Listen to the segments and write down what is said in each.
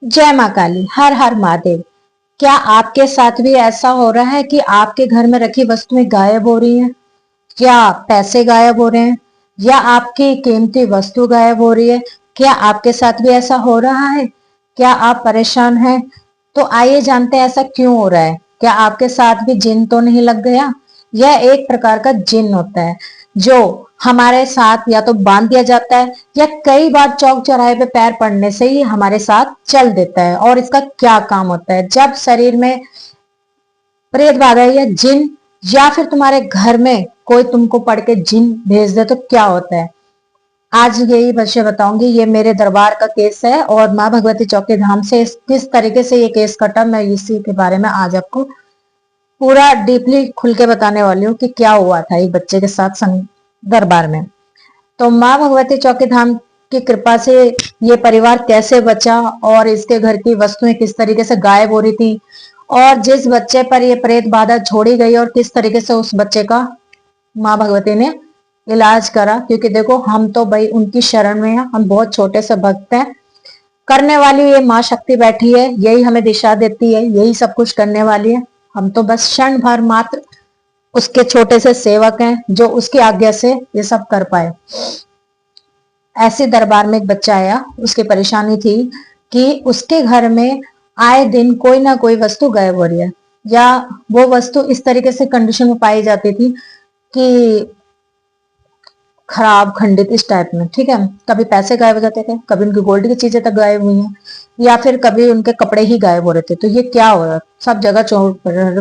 जय माँ काली, हर हर महादेव। क्या आपके साथ भी ऐसा हो रहा है कि आपके घर में रखी वस्तुएं गायब हो रही हैं? क्या पैसे गायब हो रहे हैं? या आपकी कीमती वस्तु गायब हो रही है? क्या आपके साथ भी ऐसा हो रहा है? क्या आप परेशान हैं? तो आइए जानते हैं ऐसा क्यों हो रहा है। क्या आपके साथ भी जिन तो नहीं लग गया? यह एक प्रकार का जिन होता है जो हमारे साथ या तो बांध दिया जाता है या कई बार चौक चौराहे पे पैर पड़ने से ही हमारे साथ चल देता है। और इसका क्या काम होता है? जब शरीर में प्रेत बाधा या जिन या फिर तुम्हारे घर में कोई तुमको पढ़ के जिन भेज दे तो क्या होता है, आज यही विषय बताऊंगी। ये मेरे दरबार का केस है और माँ भगवती चौकी धाम से किस तरीके से ये केस कटा, मैं इसी के बारे में आज आपको पूरा डीपली खुल के बताने वाली हूँ कि क्या हुआ था एक बच्चे के साथ दरबार में। तो माँ भगवती चौकी धाम की कृपा से ये परिवार कैसे बचा और इसके घर की वस्तुएं किस तरीके से गायब हो रही थी और जिस बच्चे पर ये प्रेत बाधा छोड़ी गई और किस तरीके से उस बच्चे का माँ भगवती ने इलाज करा। क्योंकि देखो हम तो भाई उनकी शरण में हैं, हम बहुत छोटे से भक्त हैं। करने वाली ये माँ शक्ति बैठी है, यही हमें दिशा देती है, यही सब कुछ करने वाली है। हम तो बस क्षण भर मात्र उसके छोटे से सेवक हैं जो उसकी आज्ञा से ये सब कर पाए। ऐसे दरबार में एक बच्चा आया, उसकी परेशानी थी कि उसके घर में आए दिन कोई ना कोई वस्तु गायब हो रही है या वो वस्तु इस तरीके से कंडीशन में पाई जाती थी कि खराब खंडित इस टाइप में। ठीक है, कभी पैसे गायब हो जाते थे, कभी उनकी गोल्ड की चीजें तक गायब हुई हैं या फिर कभी उनके कपड़े ही गायब हो रहे थे। तो ये क्या हो रहा, सब जगह चोर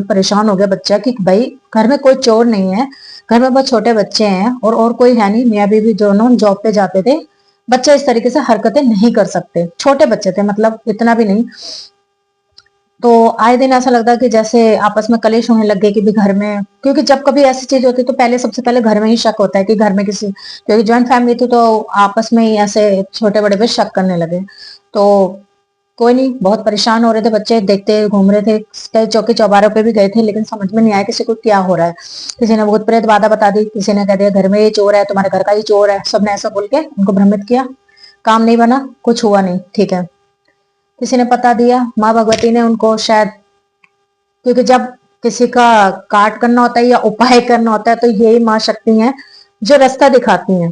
परेशान हो गया बच्चा कि भाई घर में कोई चोर नहीं है, घर में बहुत छोटे बच्चे हैं और कोई है नहीं, मियाँ बीवी दोनों जॉब पे जाते थे। बच्चे इस तरीके से हरकतें नहीं कर सकते, छोटे बच्चे थे, मतलब इतना भी नहीं। तो आए दिन ऐसा लगता है कि जैसे आपस में कलेश होने लग गए कि भी घर में, क्योंकि जब कभी ऐसी चीज होती है तो पहले सबसे पहले घर में ही शक होता है कि घर में किसी, क्योंकि ज्वाइंट फैमिली थी तो आपस में ही ऐसे छोटे बड़े पे शक करने लगे। तो कोई नहीं, बहुत परेशान हो रहे थे बच्चे, देखते घूम रहे थे, कई चौकी चौबारों पे भी गए थे लेकिन समझ में नहीं आया किसी को क्या हो रहा है। किसी ने भूत प्रेत बाधा बता दी, किसी ने कह दिया घर में ये चोर है, तुम्हारे घर का ही चोर है, सबने ऐसा बोल के उनको भ्रमित किया। काम नहीं बना, कुछ हुआ नहीं। ठीक है, किसी ने पता दिया, माँ भगवती ने उनको शायद, क्योंकि जब किसी का काट करना होता है या उपाय करना होता है तो यही माँ शक्ति हैं जो रास्ता दिखाती हैं।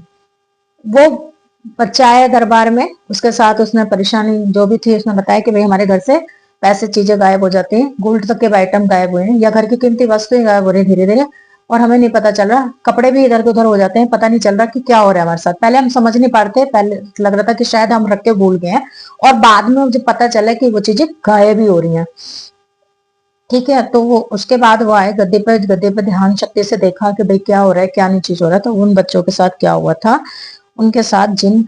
वो बच्चा आया दरबार में, उसके साथ उसने परेशानी जो भी थी उसने बताया कि भाई हमारे घर से पैसे चीजें गायब हो जाती हैं, गोल्ड तक के आइटम गायब हुए हैं या घर की कीमती वस्तुएं गायब हो रही है धीरे धीरे, और हमें नहीं पता चल रहा, कपड़े भी इधर उधर हो जाते हैं, पता नहीं चल रहा कि क्या हो रहा है हमारे साथ। पहले हम समझ नहीं पाते, पहले लग रहा था कि शायद हम रख के भूल गए हैं और बाद में मुझे पता चला कि वो चीजें गायब ही हो रही हैं। ठीक है, तो वो उसके बाद वो आए गद्दे पे ध्यान शक्ति से देखा कि भाई क्या हो रहा है, क्या नहीं चीज हो रहा है। तो उन बच्चों के साथ क्या हुआ था, उनके साथ जिन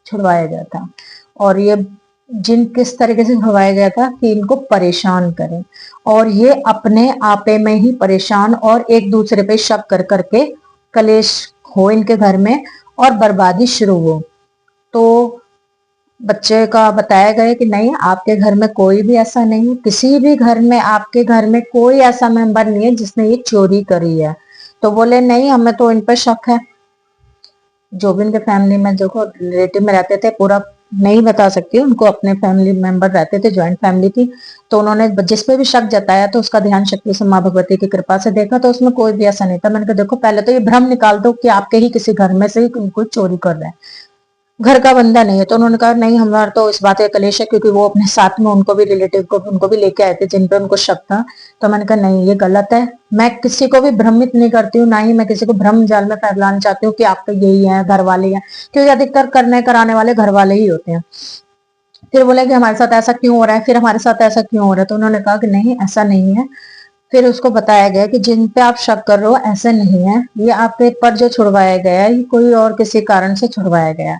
छुड़वाया गया था। और ये जिन किस तरीके से छुड़वाया गया था कि इनको परेशान करें और ये अपने आपे में ही परेशान और एक दूसरे पे शक कर करके कलेश हो इनके घर में और बर्बादी शुरू हो। तो बच्चे का बताया गया कि नहीं, आपके घर में कोई भी ऐसा नहीं है, किसी भी घर में आपके घर में कोई ऐसा मेंबर नहीं है जिसने ये चोरी करी है। तो बोले नहीं, हमें तो इन पर शक है। जो भी उनके फैमिली में जो रिलेटिव में रहते थे, पूरा नहीं बता सकती, उनको अपने फैमिली मेंबर रहते थे, ज्वाइंट फैमिली थी। तो उन्होंने जिस पे भी शक जताया तो उसका ध्यान शक्ति से माँ भगवती की कृपा से देखा तो उसमें कोई भी ऐसा नहीं था। मैंने कहा देखो पहले तो ये भ्रम निकाल दो कि आपके ही किसी घर में से ही कोई चोरी कर रहा है, घर का बंदा नहीं है। तो उन्होंने कहा नहीं, हमारा तो इस बात का कलेश है, क्योंकि वो अपने साथ में उनको भी रिलेटिव को उनको भी लेके आए थे जिन पे उनको शक था। तो मैंने कहा नहीं, ये गलत है, मैं किसी को भी भ्रमित नहीं करती हूँ, ना ही मैं किसी को भ्रम जाल में फैलाना चाहती हूँ कि आपका यही है, घर वाले हैं, क्योंकि अधिकतर करने कराने वाले घर वाले ही होते हैं। फिर बोले कि हमारे साथ ऐसा क्यों हो रहा है, फिर हमारे साथ ऐसा क्यों हो रहा है। तो उन्होंने कहा कि नहीं, ऐसा नहीं है। फिर उसको बताया गया कि जिन पे आप शक कर रहे हो ऐसे नहीं है, ये आपके पर जो छुड़वाया गया है ये कोई और किसी कारण से छुड़वाया गया।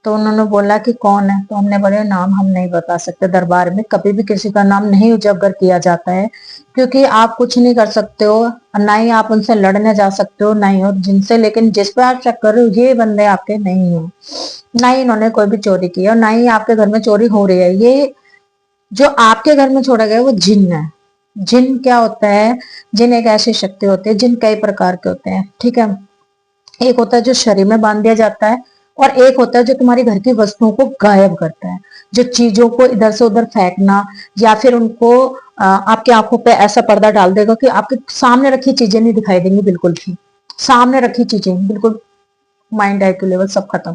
तो उन्होंने बोला कि कौन है, तो हमने बोले नाम हम नहीं बता सकते, दरबार में कभी भी किसी का नाम नहीं उजागर किया जाता है, क्योंकि आप कुछ नहीं कर सकते हो, ना ही आप उनसे लड़ने जा सकते हो, ना ही और जिनसे, लेकिन जिस पे आप शक कर रहे हो ये बंदे आपके नहीं हो, ना ही इन्होंने कोई भी चोरी की है और ना ही आपके घर में चोरी हो रही है। ये जो आपके घर में छोड़ा गया है वो जिन है। जिन क्या होता है, जिन एक ऐसी शक्ति होती है, जिन कई प्रकार के होते हैं। ठीक है, एक होता है जो शरीर में बांध दिया जाता है और एक होता है जो तुम्हारी घर की वस्तुओं को गायब करता है, जो चीजों को इधर से उधर फेंकना, या फिर उनको आपकी आंखों पे ऐसा पर्दा डाल देगा कि आपके सामने रखी चीजें नहीं दिखाई देंगी बिल्कुल भी, सामने रखी चीजें बिल्कुल, माइंड आईक्यू लेवल सब खत्म।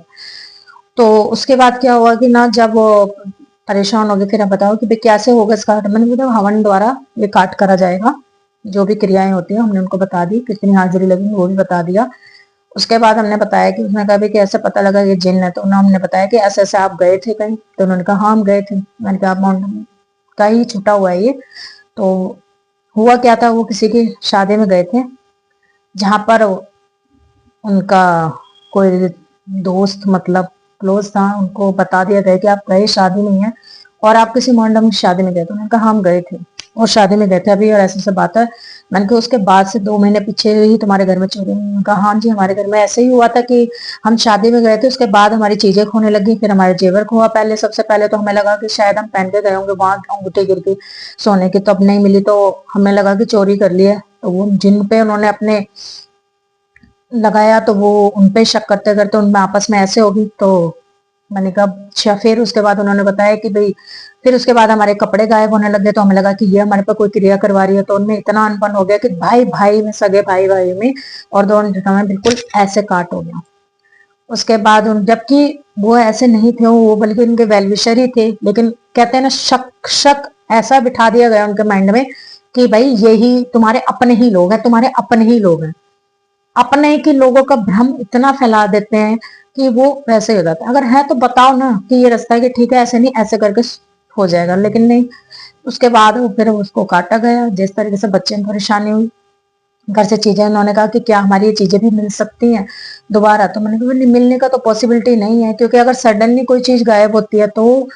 तो उसके बाद क्या हुआ कि ना, जब वो परेशान हो गए, फिर आप बताओ कि भाई कैसे होगा इसका, मैंने बताया हवन द्वारा ये काट करा जाएगा, जो भी क्रियाएं होती है हमने उनको बता दी, कितनी हाजिरी लगी वो भी बता दिया। उसके बाद हमने बताया कि उसने कहा कि ऐसे पता लगा ये जिन है, तो हमने बताया कि ऐसे ऐसे आप गए थे कहीं, तो उन्होंने कहा हाँ हम गए थे। मैंने कहा माउंट का ही छुटा हुआ है ये। तो हुआ क्या था, वो किसी की शादी में गए थे, जहां पर उनका कोई दोस्त मतलब क्लोज था, उनको बता दिया गया कि आप गए शादी में है और आप किसी मंडप की शादी में गए। तो उन्होंने कहा हम गए थे और शादी में गए थे अभी, और ऐसे बात है। मैंने कहा उसके बाद से 2 महीने पीछे ही तुम्हारे घर में चोरी हुई? कहा हाँ जी, हमारे घर में ऐसे ही हुआ था कि हम शादी में गए थे, उसके बाद हमारी चीजें खोने लगी, फिर हमारे जेवर खोआ। पहले सबसे पहले तो हमें लगा कि शायद हम पहन के गए होंगे, वहां अंगूठी गिर गई सोने की, तो अब नहीं मिली, तो हमें लगा कि चोरी कर लिया। तो वो जिन पे उन्होंने अपने लगाया, तो वो उनपे शक करते करते उनमें आपस में ऐसे होगी। तो मैंने कहा अच्छा। फिर उसके बाद उन्होंने बताया कि भाई फिर उसके बाद हमारे कपड़े गायब होने लगे, तो हमें लगा कि ये हमारे पे कोई क्रिया करवा रही है। तो उनमें इतना अनबन हो गया कि भाई भाई में, सगे भाई भाई में और दोनों में बिल्कुल ऐसे काट हो गया। उसके बाद उन, जबकि वो ऐसे नहीं थे, वो बल्कि उनके वेलविशर ही थे, लेकिन कहते हैं ना, शक शक ऐसा बिठा दिया गया उनके माइंड में कि भाई यही तुम्हारे अपने ही लोग हैं, तुम्हारे अपने ही लोग हैं। अपने के लोगों का भ्रम इतना फैला देते हैं कि वो वैसे ही हो जाता है। अगर है तो बताओ ना कि ये रास्ता है, कि ठीक है ऐसे नहीं ऐसे करके हो जाएगा, लेकिन नहीं। उसके बाद वो फिर उसको काटा गया। जिस तरीके से बच्चे में परेशानी हुई, घर से चीजें, उन्होंने कहा कि क्या हमारी ये चीजें भी मिल सकती हैं दोबारा? तो मैंने कहा नहीं, मिलने का तो पॉसिबिलिटी नहीं है, क्योंकि अगर सडनली कोई चीज गायब होती है तो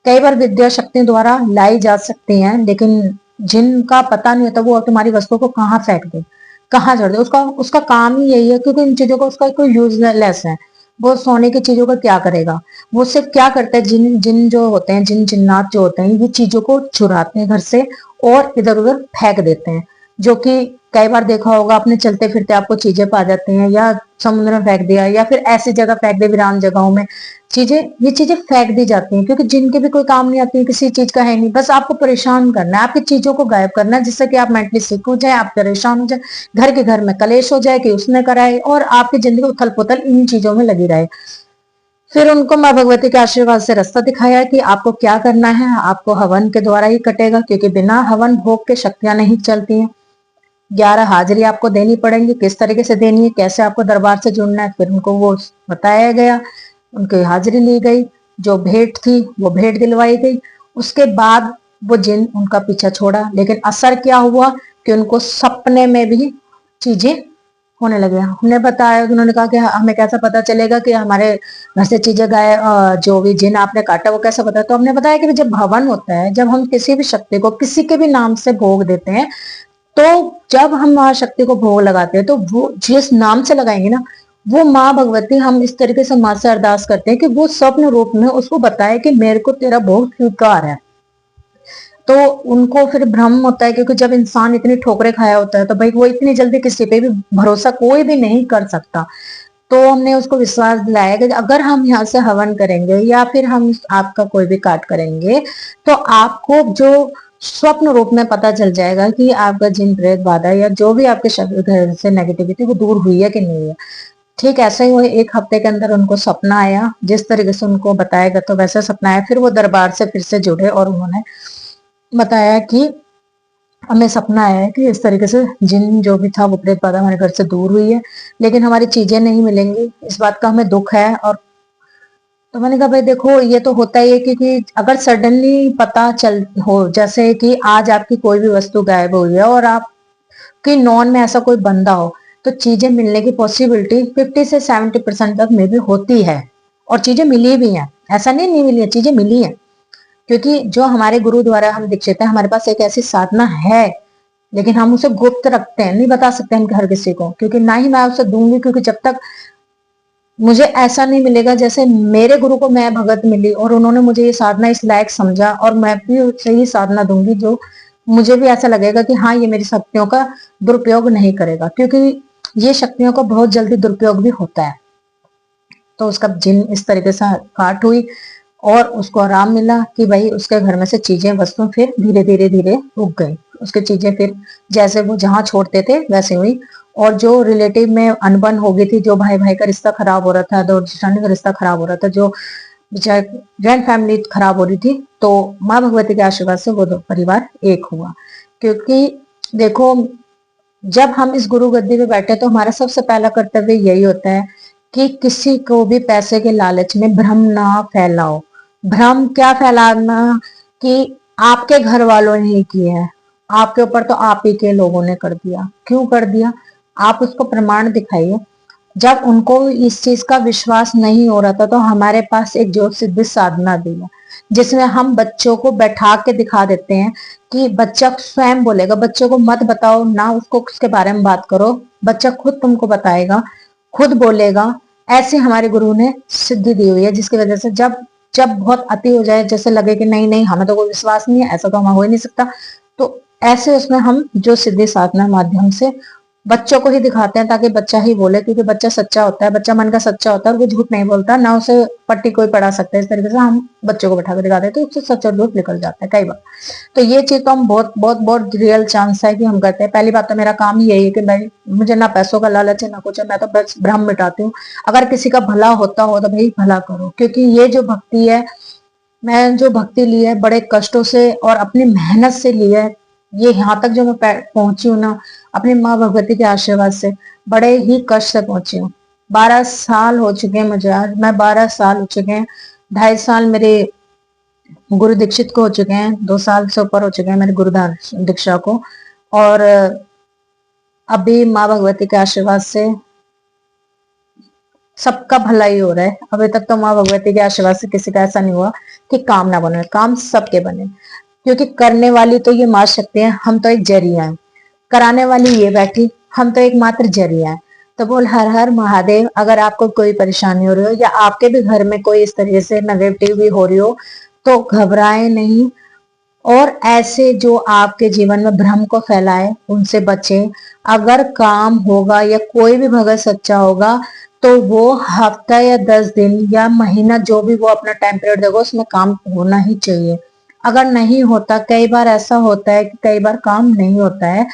कई बार विद्या शक्ति द्वारा लाई जा सकती हैं, लेकिन जिनका पता नहीं होता वो तुम्हारी वस्तु को कहाँ फेंक दे, कहाँ जड़ दे, उसका उसका काम ही यही है, क्योंकि इन चीजों का उसका कोई यूजलेस है। वो सोने की चीजों का क्या करेगा? वो सिर्फ क्या करता है, जिन जिन जो होते हैं, जिन जिन्नात जो होते हैं, ये चीजों को चुराते हैं घर से और इधर उधर फेंक देते हैं। जो कि कई बार देखा होगा, अपने चलते फिरते आपको चीजें पा जाते हैं, या समुद्र में फेंक दिया, या फिर ऐसी जगह फेंक दे, वीरान जगहों में चीजें, ये चीजें फेंक दी जाती हैं, क्योंकि जिनके भी कोई काम नहीं आती है, किसी चीज का है नहीं, बस आपको परेशान करना है, आपकी चीजों को गायब करना है, जिससे कि आप मेंटली सिक हो जाए, आप परेशान हो जाए, घर के घर में कलेश हो जाए कि उसने कराए, और आपकी जिंदगी उथल पुथल इन चीजों में लगी रहे। फिर उनको माँ भगवती के आशीर्वाद से रास्ता दिखाया कि आपको क्या करना है, आपको हवन के द्वारा ही कटेगा, क्योंकि बिना हवन भोग के शक्तियां नहीं चलती हैं। 11 हाजिरी आपको देनी पड़ेंगी, किस तरीके से देनी है, कैसे आपको दरबार से जुड़ना है, फिर उनको वो बताया गया। उनकी हाजिरी ली गई, जो भेंट थी वो भेंट दिलवाई गई। उसके बाद वो जिन उनका पीछा छोड़ा, लेकिन असर क्या हुआ कि उनको सपने में भी चीजें होने लगे। हमने बताया, उन्होंने कहा कि हमें कैसा पता चलेगा कि हमारे घर से चीजें गाय, जो भी जिन आपने काटा वो कैसा पता? तो हमने बताया कि जब हवन होता है, जब हम किसी भी शक्ति को किसी के भी नाम से भोग देते हैं, तो जब हम माँ शक्ति को भोग लगाते हैं, तो वो जिस नाम से लगाएंगे ना, वो माँ भगवती, हम इस तरीके से माँ से अरदास करते हैं कि वो स्वप्न रूप में उसको बताए कि मेरे को तेरा भोग स्वीकार है। तो उनको फिर भ्रम होता है, क्योंकि जब इंसान इतनी ठोकरें खाया होता है, तो भाई वो इतनी जल्दी किसी पे भी भरोसा कोई भी नहीं कर सकता। तो हमने उसको विश्वास दिलाया कि अगर हम यहाँ से हवन करेंगे, या फिर हम आपका कोई भी काट करेंगे, तो आपको जो स्वप्न रूप में पता चल जाएगा कि आपका जिन प्रेत बाधा या जो भी आपके घर से नेगेटिविटी वो दूर हुई है कि नहीं है। ठीक ऐसा ही हुआ, 1 हफ्ते के अंदर उनको सपना आया, जिस तरीके से उनको बताया गया तो वैसा सपना आया। फिर वो दरबार से फिर से जुड़े और उन्होंने बताया कि हमें सपना आया है कि इस तरीके से जिन जो भी था वो प्रेत बाधा हमारे घर से दूर हुई है, लेकिन हमारी चीजें नहीं मिलेंगी, इस बात का हमें दुख है। और तो मैंने कहा भाई देखो, ये तो होता ही है, क्योंकि अगर सडनली पता चल हो, जैसे कि आज आपकी कोई भी वस्तु गायब हुई है और आपकी नॉन में ऐसा कोई बंदा हो, तो चीजें मिलने की पॉसिबिलिटी 50 से 70% तक में भी होती है। और चीजें मिली भी हैं, ऐसा नहीं मिली है, चीजें मिली हैं। क्योंकि जो हमारे गुरु द्वारा हम दीक्षित हैं, हमारे पास एक ऐसी साधना है, लेकिन हम उसे गुप्त रखते हैं, नहीं बता सकते हैं हर किसी को, क्योंकि ना ही मैं उसे दूंगी, क्योंकि जब तक मुझे ऐसा नहीं मिलेगा, जैसे मेरे गुरु को मैं भगत मिली और उन्होंने मुझे ये साधना इस लायक समझा, और मैं भी उसे ही साधना दूंगी जो मुझे भी ऐसा लगेगा कि हाँ ये मेरी शक्तियों का दुरुपयोग नहीं करेगा, क्योंकि ये शक्तियों का बहुत जल्दी दुरुपयोग भी होता है। तो उसका जिन इस तरीके से काट हुई और उसको आराम मिला कि भाई उसके घर में से चीजें वस्तु फिर धीरे धीरे धीरे रुक गई, उसकी चीजें फिर जैसे वो जहाँ छोड़ते थे वैसे हुई। और जो रिलेटिव में अनबन हो गई थी, जो भाई भाई का रिश्ता खराब हो रहा था, दो का रिश्ता खराब हो रहा था, जो जॉइंट फैमिली खराब हो रही थी, तो माँ भगवती के आशीर्वाद से वो दो परिवार एक हुआ। क्योंकि देखो, जब हम इस गुरु गद्दी पे बैठे तो हमारा सबसे पहला कर्तव्य यही होता है कि किसी को भी पैसे के लालच में भ्रम ना फैलाओ। भ्रम क्या फैलाना कि आपके घर वालों ने ही किया है, आपके ऊपर तो आप ही के लोगों ने कर दिया। क्यों कर दिया? आप उसको प्रमाण दिखाइए। जब उनको इस चीज का विश्वास नहीं हो रहा था तो हमारे पास एक ज्योत सिद्ध साधना दी है, जिसमें हम बच्चों को बैठा के दिखा देते हैं कि बच्चा स्वयं बोलेगा। बच्चों को मत बताओ ना, उसको उसके बारे में बात करो, बच्चा खुद तुमको बताएगा, खुद बोलेगा। ऐसे हमारे गुरु ने सिद्धि दी हुई है, जिसकी वजह से जब जब बहुत अति हो जाए, जैसे लगे कि नहीं नहीं हमें तो कोई विश्वास नहीं है, ऐसा तो हमें हो ही नहीं सकता, तो ऐसे उसमें हम जो सिद्धि साधना माध्यम से बच्चों को ही दिखाते हैं, ताकि बच्चा ही बोले। क्योंकि बच्चा सच्चा होता है, बच्चा मन का सच्चा होता है और वो झूठ नहीं बोलता, ना उसे पट्टी कोई पढ़ा सकता है। इस तरीके से हम बच्चों को बैठा कर दिखाते हैं तो उससे सच और झूठ निकल जाता है कई बार। तो ये चीज तो हम बहुत बहुत बहुत रियल चांस है कि हम करते हैं। पहली बात तो मेरा काम ही यही है कि भाई मुझे ना पैसों का लालच है ना कुछ है, मैं तो बस भ्रम मिटाती हूँ। अगर किसी का भला होता हो तो भाई भला करो, क्योंकि ये जो भक्ति है, मैं जो भक्ति ली है बड़े कष्टों से और अपनी मेहनत से ली है, ये यहाँ तक जो मैं पहुंची हूँ ना, अपनी माँ भगवती के आशीर्वाद से बड़े ही कष्ट से पहुंची हूँ। 12 साल हो चुके हैं मुझे, आज मैं 12 साल हो चुके हैं। 2.5 साल मेरे गुरु दीक्षित को हो चुके हैं, 2 साल से ऊपर हो चुके हैं मेरे गुरुदान दीक्षा को। और अभी माँ भगवती के आशीर्वाद से सबका भला ही हो रहा है। अभी तक तो माँ भगवती के आशीर्वाद से किसी का ऐसा नहीं हुआ कि काम ना बने, काम सबके बने। क्योंकि करने वाली तो ये माँ शक्ति है, हम तो एक जरिया है। कराने वाली ये बैठी, हम तो एकमात्र जरिया है। तो बोल हर हर महादेव। अगर आपको कोई परेशानी हो रही हो या आपके भी घर में कोई इस तरीके से नेगेटिव भी हो रही हो तो घबराए नहीं, और ऐसे जो आपके जीवन में भ्रम को फैलाए उनसे बचे। अगर काम होगा या कोई भी भगत सच्चा होगा तो वो हफ्ता या 10 दिन या महीना जो भी वो अपना टाइम पीरियड देगा उसमें काम होना ही चाहिए। अगर नहीं होता, कई बार ऐसा होता है कि कई बार काम नहीं होता है,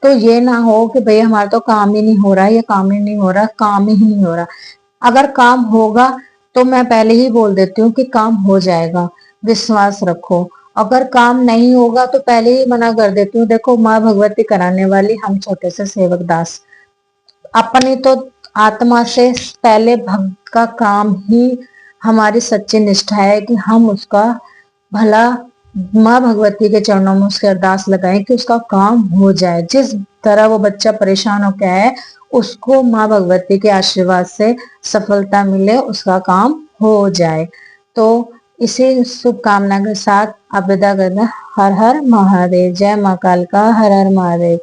तो ये ना हो कि भाई हमारा तो काम ही नहीं हो रहा है, ये काम ही नहीं हो रहा, काम ही नहीं हो रहा। अगर काम होगा तो मैं पहले ही बोल देती हूँ कि काम हो जाएगा, विश्वास रखो। अगर काम नहीं होगा तो पहले ही मना कर देती हूँ, देखो माँ भगवती कराने वाली, हम छोटे से सेवक दास। अपनी तो आत्मा से पहले भक्त का काम ही हमारी सच्ची निष्ठा है कि हम उसका भला माँ भगवती के चरणों में उसके अरदास लगाएं कि उसका काम हो जाए। जिस तरह वो बच्चा परेशान हो गया है उसको माँ भगवती के आशीर्वाद से सफलता मिले, उसका काम हो जाए। तो इसी शुभकामना के साथ अब विदा करना। हर हर महादेव। जय माँ काल का। हर हर महादेव।